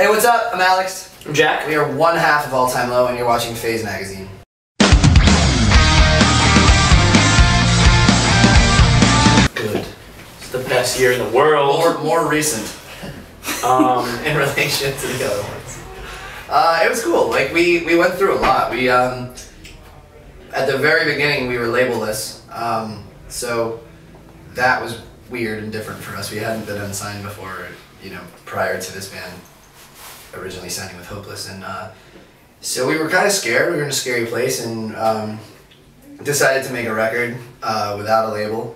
Hey, what's up? I'm Alex. I'm Jack. We are one half of All Time Low, and you're watching Phase Magazine. Good. It's the best year in the world. More recent. In relation to the other ones. It was cool. Like we went through a lot. We at the very beginning we were labelless, so that was weird and different for us. We hadn't been unsigned before, you know, prior to this band originally signing with Hopeless, and so we were kind of scared. We were in a scary place, and decided to make a record without a label.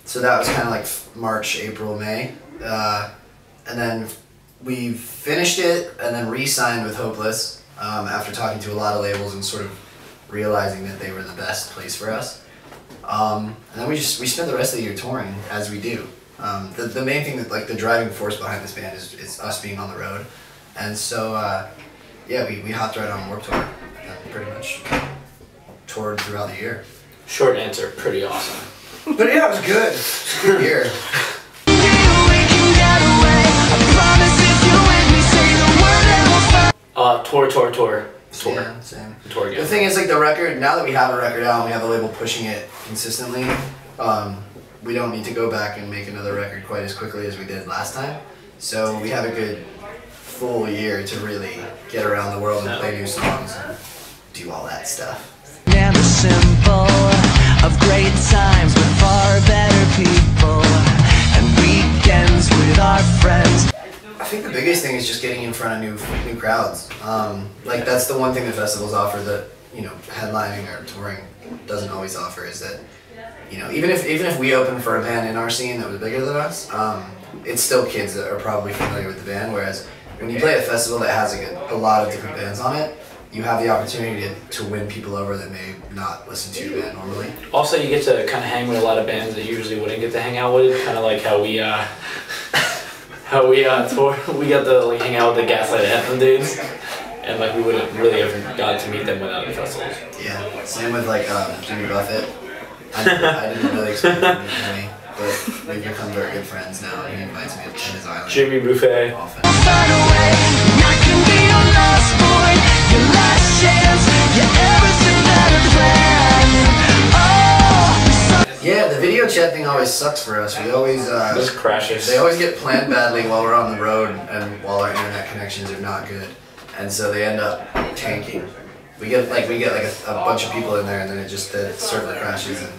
So that was kind of like March, April, May, and then we finished it and then re-signed with Hopeless after talking to a lot of labels and sort of realizing that they were the best place for us. And then we spent the rest of the year touring, as we do. The main thing, that like the driving force behind this band is us being on the road, and so yeah, we hopped right on Warped Tour and pretty much toured throughout the year. Short answer, pretty awesome. But yeah, it was good. It was a good year. Tour. Yeah, same. Tour again. The thing is, like, the record, now that we have a record out and we have the label pushing it consistently, we don't need to go back and make another record quite as quickly as we did last time. So we have a good full year to really get around the world and play new songs and do all that stuff. Never simple, of great times with far better people, and weekends with our friends. I think the biggest thing is just getting in front of new crowds. Like, that's the one thing that festivals offer that, you know, headlining or touring doesn't always offer, is that, you know, even if we opened for a band in our scene that was bigger than us, it's still kids that are probably familiar with the band, whereas when you play a festival that has a lot of different bands on it, you have the opportunity to win people over that may not listen to your band normally. Also, you get to kind of hang with a lot of bands that you usually wouldn't get to hang out with, kind of like how we tour. We got to like hang out with the Gaslight Anthem dudes, and like we wouldn't really ever got to meet them without the festivals. Yeah, same with like Jimmy Buffett. I didn't really expect him to meet me, but we've become very good friends now, and he invites me to his island. Jimmy Buffett. Often. Yeah, the video chat thing always sucks for us. We always Just crashes. They always get planned badly while we're on the road and while our internet connections are not good, and so they end up tanking. We get like a bunch of people in there, and then the server crashes, and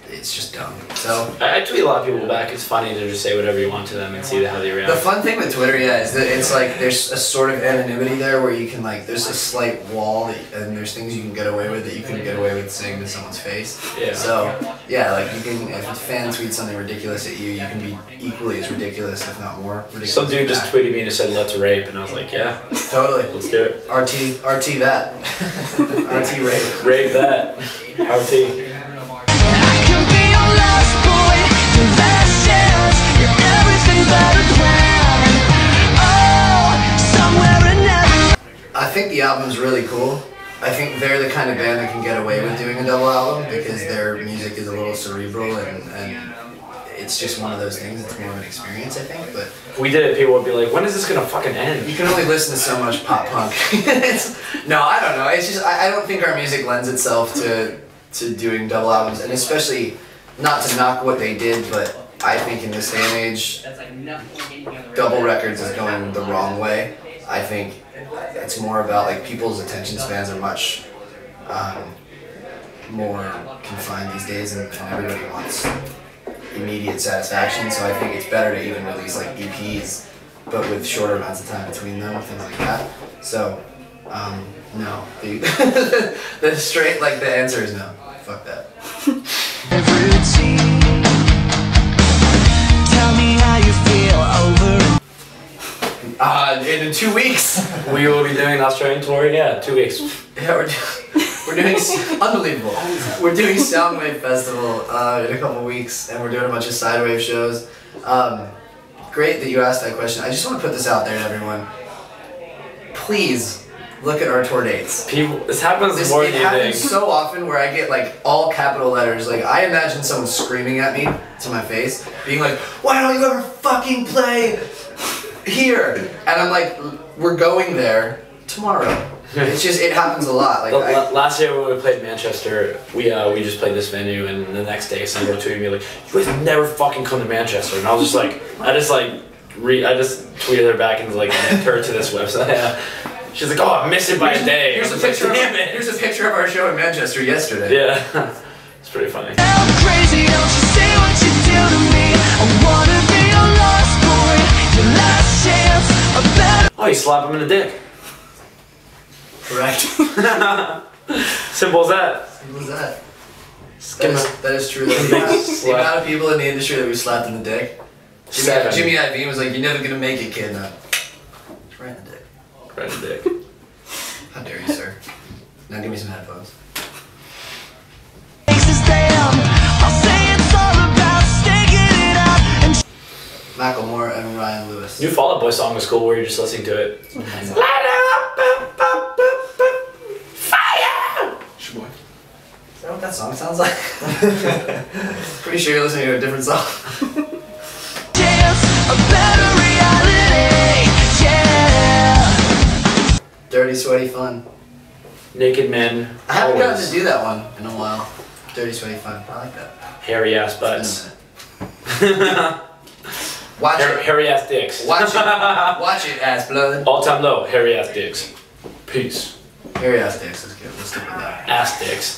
it's just dumb. So I tweet a lot of people back. It's funny to just say whatever you want to them and see how they react. the fun thing with Twitter, yeah, is that it's like there's a sort of anonymity there where you can like there's a slight wall and there's things you can get away with that you couldn't get away with saying to someone's face. Yeah. So yeah, like you can, if a fan tweets something ridiculous at you, you can be equally as ridiculous, if not more ridiculous. Some dude just tweeted me and said, "Let's rape," and I was like, "Yeah, Totally. let's do it." RT that. RT rape. Rape that. RT. I think the album's really cool. I think they're the kind of band that can get away with doing a double album because their music is a little cerebral and it's just one of those things. It's more of an experience, I think. But If we did it, people would be like, "When is this gonna fucking end?" you can only listen to so much pop punk. No, I don't know. It's just I don't think our music lends itself to doing double albums, and especially not to knock what they did, but I think in this day and age, double records is going the wrong way. I think it's more about like people's attention spans are much more confined these days, and everybody wants immediate satisfaction. So I think it's better to even release like EPs, but with shorter amounts of time between them, things like that. So no, the straight like the answer is no. Fuck that. Tell me how you feel over. In 2 weeks. We will be doing an Australian tour. Yeah, 2 weeks. Yeah, we're doing unbelievable. We're doing Soundwave Festival in a couple weeks, and we're doing a bunch of Sidewave shows. Great that you asked that question. I just want to put this out there to everyone. Please look at our tour dates. People, this happens more than you think. It happens so often where I get like all capital letters. Like I imagine someone screaming at me to my face, being like, "Why don't you ever fucking play here, and I'm like, we're going there tomorrow. It's just, it happens a lot. Like last year when we played Manchester, we just played this venue, and the next day Sandra tweeted me like, "You guys never fucking come to Manchester," and I was just like, I just tweeted her back and like linked her to this website. Yeah. She's like, "Oh, I missed it by a day." Here's a picture. Here's a picture of our show in Manchester yesterday. Yeah, it's pretty funny. I'm crazy, don't you see what you do to me? I wanna be a lost boy, your last chance, a better. Oh, you slap him in the dick. Correct. Simple as that. What was that? That is true. The amount of people in the industry that we slapped in the dick. Jimmy Iovine was like, "You're never gonna make it, kid." No. Right in the dick. Right in the dick. How dare you, sir? Now give me some headphones. Macklemore and Ryan Lewis. New Fall Out Boy song was cool where you're just listening to it. Light up, fire! Is that what that song sounds like? Pretty sure you're listening to a different song. A better reality, yeah. Dirty, sweaty fun. Naked men. I haven't gotten always. to do that one in a while. Dirty, sweaty fun. I like that. Hairy ass butts. Watch it. Hairy ass dicks. Watch it. Watch it, ass blood. All time low, hairy ass dicks. Peace. Hairy ass dicks is good. Let's stick with that. Ass dicks.